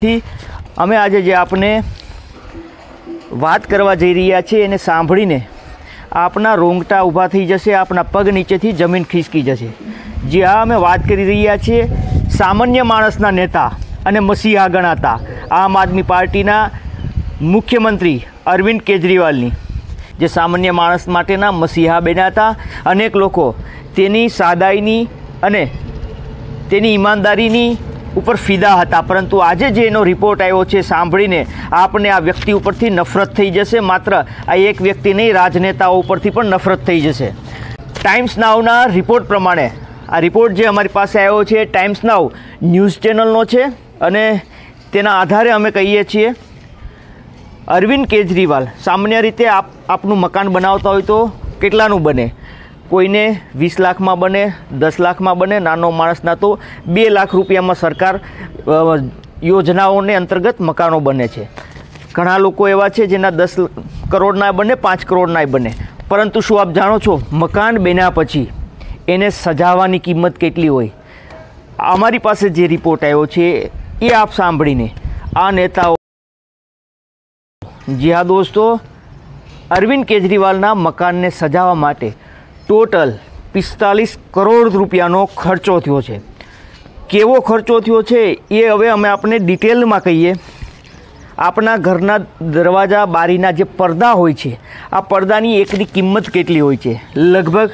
થી અમે આજે જે આપને વાત કરવા જઈ રહ્યા છીએ એને સાંભળીને આપના રોંગટા ઊભા થઈ જશે, આપના પગ નીચેથી જમીન ખિસકી જશે। જે આ અમે વાત કરી રહ્યા છીએ સામાન્ય માણસના નેતા અને મસીહા ગણાતા આમ આદમી પાર્ટીના મુખ્યમંત્રી અરવિંદ કેજરીવાલની, જે સામાન્ય માણસ માટેના મસીહા બન્યા હતા। અનેક લોકો તેની સાદાઈની અને તેની ઈમાનદારીની ઉપર ફિદા હતા, પરંતુ આજે જે એનો રિપોર્ટ આવ્યો છે સાંભળીને આપને આ વ્યક્તિ ઉપરથી નફરત થઈ જશે। માત્ર આ એક વ્યક્તિ નહીં, રાજનેતાઓ ઉપરથી પણ નફરત થઈ જશે। ટાઈમ્સ નાવના રિપોર્ટ પ્રમાણે આ રિપોર્ટ જે અમારી પાસે આવ્યો છે ટાઈમ્સ નાવ ન્યૂઝ ચેનલનો છે અને તેના આધારે અમે કહીએ છીએ અરવિંદ કેજરીવાલ સામાન્ય રીતે આપનું મકાન બનાવતા હોય તો કેટલાનું બને? કોઈને 20 લાખમાં બને, 10 લાખમાં બને, નાનો માણસના તો 2 લાખ રૂપિયામાં સરકાર યોજનાઓને અંતર્ગત મકાનો બને છે। ઘણા લોકો એવા છે જેના 10 કરોડના બને, 5 કરોડના બને, પરંતુ શું આપ જાણો છો મકાન બન્યા પછી એને સજાવવાની કિંમત કેટલી હોય? અમારી પાસે જે રિપોર્ટ આવ્યો છે એ આપ સાંભળીને આ નેતાઓ, જી હા દોસ્તો, અરવિંદ કેજરીવાલના મકાનને સજાવવા માટે ટોટલ 45 કરોડ રૂપિયાનો ખર્ચો થયો છે। કેવો ખર્ચો થયો છે એ હવે અમે આપને ડિટેલમાં કહીએ। આપણા ઘરના દરવાજા બારીના જે પડદા હોય છે આ પડદાની એકની કિંમત કેટલી હોય છે? લગભગ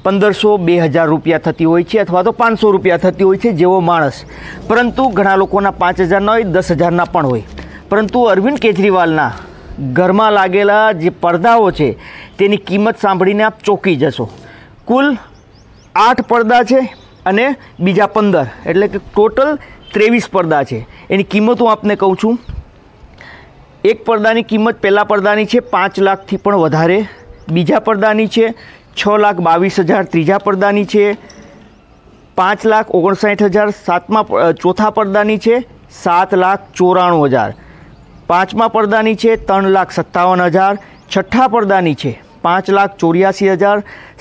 1500-2000 રૂપિયા થતી હોય છે, અથવા તો 500 રૂપિયા થતી હોય છે જેવો માણસ, પરંતુ ઘણા લોકોના 5000ના હોય, 10000ના પણ હોય। પરંતુ અરવિંદ કેજરીવાલના ઘરમાં લાગેલા જે પડદાઓ છે તેની કિંમત સાંભળીને આપ ચોંકી જશો। કુલ 8 પડદા છે અને બીજા 15, એટલે કે ટોટલ 23 પડદા છે। એની કિંમત હું આપને કહું છું। એક પડદાની કિંમત પહેલા પડદાની છે 5 લાખથી પણ વધારે, બીજા પડદાની છે 6,22,000, ત્રીજા પડદાની છે 5,59,000, ચોથા પડદાની છે 7,94,000, પાંચમા પડદાની છે 3,57,000, છઠ્ઠા પડદાની છે 5,84,000,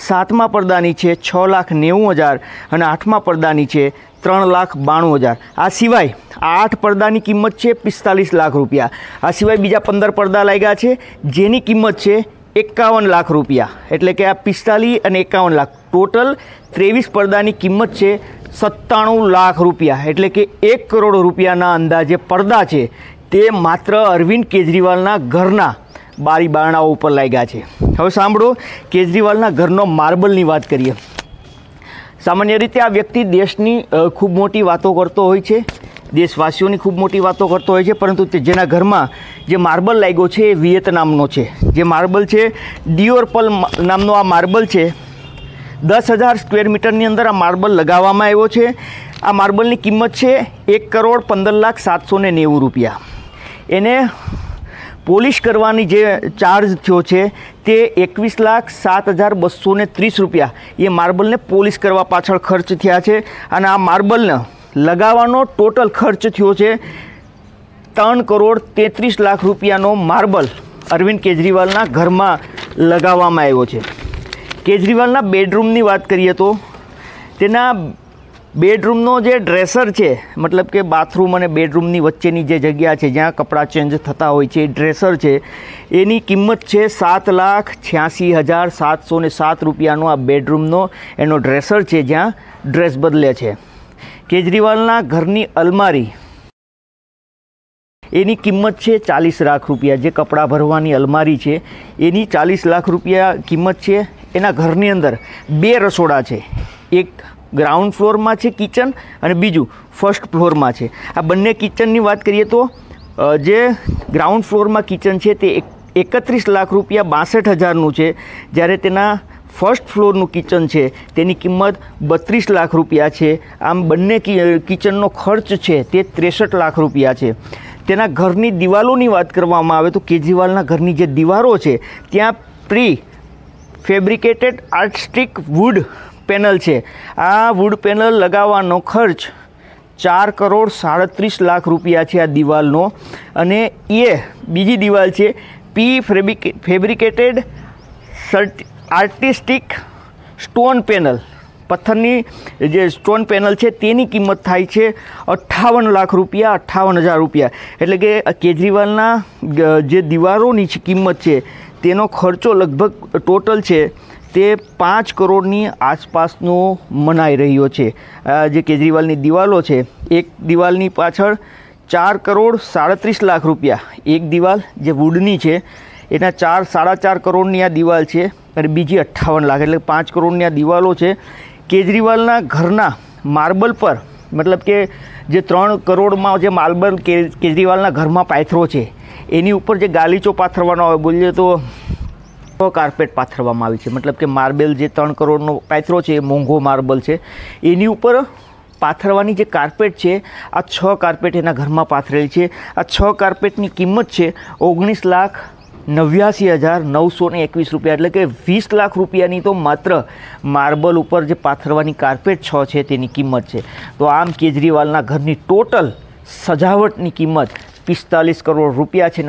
સાતમા પડદાની છે 6,90,000 અને આઠમા પડદાની છે 3,92,000। આ સિવાય આ 8 પડદાની કિંમત છે 45 લાખ રૂપિયા। આ સિવાય બીજા 15 પડદા લાગ્યા છે જેની કિંમત છે 51 લાખ રૂપિયા, એટલે કે આ 45 અને 51 લાખ, ટોટલ 23 પડદાની કિંમત છે 97 લાખ રૂપિયા, એટલે કે 1 કરોડ રૂપિયાના અંદાજે પડદા છે તે માત્ર અરવિંદ કેજરીવાલના ઘરના બારી બારણાઓ ઉપર લાગ્યા છે। હવે સાંભળો, કેજરીવાલના ઘરનો માર્બલની વાત કરીએ। સામાન્ય રીતે આ વ્યક્તિ દેશની ખૂબ મોટી વાતો કરતો હોય છે, દેશવાસીઓની ખૂબ મોટી વાતો કરતો હોય છે, પરંતુ તે જેના ઘરમાં જે માર્બલ લાગ્યો છે એ વિયેતનામનો છે। જે માર્બલ છે ડિયોરપલ નામનો આ માર્બલ છે। 10,000 સ્ક્વેર મીટરની અંદર આ માર્બલ લગાવવામાં આવ્યો છે। આ માર્બલની કિંમત છે 1,15,790 રૂપિયા। એને પોલિશ કરવાની જે ચાર્જ થયો છે તે 21,07,230 રૂપિયા એ માર્બલને પોલિશ કરવા પાછળ ખર્ચ થયા છે। અને આ માર્બલને લગાવવાનો ટોટલ ખર્ચ થયો છે 3,33,00,000 રૂપિયાનો માર્બલ અરવિંદ કેજરીવાલના ઘરમાં લગાવવામાં આવ્યો છે। કેજરીવાલના બેડરૂમની વાત કરીએ તો તેના બેડરૂમનો જે ડ્રેસર છે, મતલબ કે બાથરૂમ અને બેડરૂમની વચ્ચેની જે જગ્યા છે જ્યાં કપડાં ચેન્જ થતા હોય છે, ડ્રેસર છે, એની કિંમત છે 7,86,707 રૂપિયાનો આ બેડરૂમનો એનો ડ્રેસર છે જ્યાં ડ્રેસ બદલે છે। કેજરીવાલના ઘરની અલમારી, એની કિંમત છે 40 લાખ રૂપિયા। જે કપડાં ભરવાની અલમારી છે એની 40 લાખ રૂપિયા કિંમત છે। એના ઘરની અંદર 2 રસોડા છે, એક ગ્રાઉન્ડ ફ્લોરમાં છે કિચન અને બીજું ફર્સ્ટ ફ્લોરમાં છે। આ બંને કિચનની વાત કરીએ તો જે ગ્રાઉન્ડ ફ્લોરમાં કિચન છે તે 31 લાખ રૂપિયા 62,000નું છે, જ્યારે તેના ફર્સ્ટ ફ્લોરનું કિચન છે તેની કિંમત 32 લાખ રૂપિયા છે। આમ બંને કિચનનો ખર્ચ છે તે 63 લાખ રૂપિયા છે। તેના ઘરની દિવાલોની વાત કરવામાં આવે તો કેજરીવાલના ઘરની જે દિવારો છે ત્યાં prefabricated artistic wood panel છે। આ વુડ પેનલ લગાવવાનો ખર્ચ 4,37,00,000 રૂપિયા છે આ દિવાલનો। અને એ બીજી દિવાલ છે પી ફેબ્રિકેટેડ આર્ટિસ્ટિક સ્ટોન પેનલ, પથ્થરની જે સ્ટોન પેનલ છે તેની કિંમત થાય છે 58 લાખ રૂપિયા, 58,000 રૂપિયા. એટલે કે કેજરીવાલના જે દીવારોની કિંમત છે તેનો ખર્ચો લગભગ ટોટલ છે તે 5 કરોડની આસપાસનો મનાઈ રહ્યો છે. જે કેજરીવાલની દિવાલો છે, એક દિવાલની પાછળ 4 કરોડ 37 લાખ રૂપિયા, એક દિવાલ જે વુડની છે એના 4-4.5 કરોડની આ દિવાલ છે અને બીજી 58 લાખ, એટલે 5 કરોડની આ દિવાલો છે. કેજરીવાલના ઘરના માર્બલ પર, મતલબ કે જે 3 કરોડમાં જે માર્બલ કેજરીવાલના ઘરમાં પાથરો છે એની ઉપર જે ગાલીચો પાથરવાનો આવે, બોલીએ તો કાર્પેટ પાથરવામાં આવી છે. મતલબ કે માર્બલ જે 3 કરોડનો પાથરો છે એ મોંઘો માર્બલ છે, એની ઉપર પાથરવાની જે કાર્પેટ છે આ 6 કાર્પેટ એના ઘરમાં પાથરેલી છે. આ 6 કાર્પેટની કિંમત છે 19,89,921 રૂપિયા, એટલે કે 20 લાખ રૂપિયાની તો માત્ર માર્બલ ઉપર જે પાથરવાની કાર્પેટ 6 છે તેની કિંમત છે. તો આમ કેજરીવાલના ઘરની ટોટલ સજાવટની કિંમત 45 કરોડ રૂપિયા છે.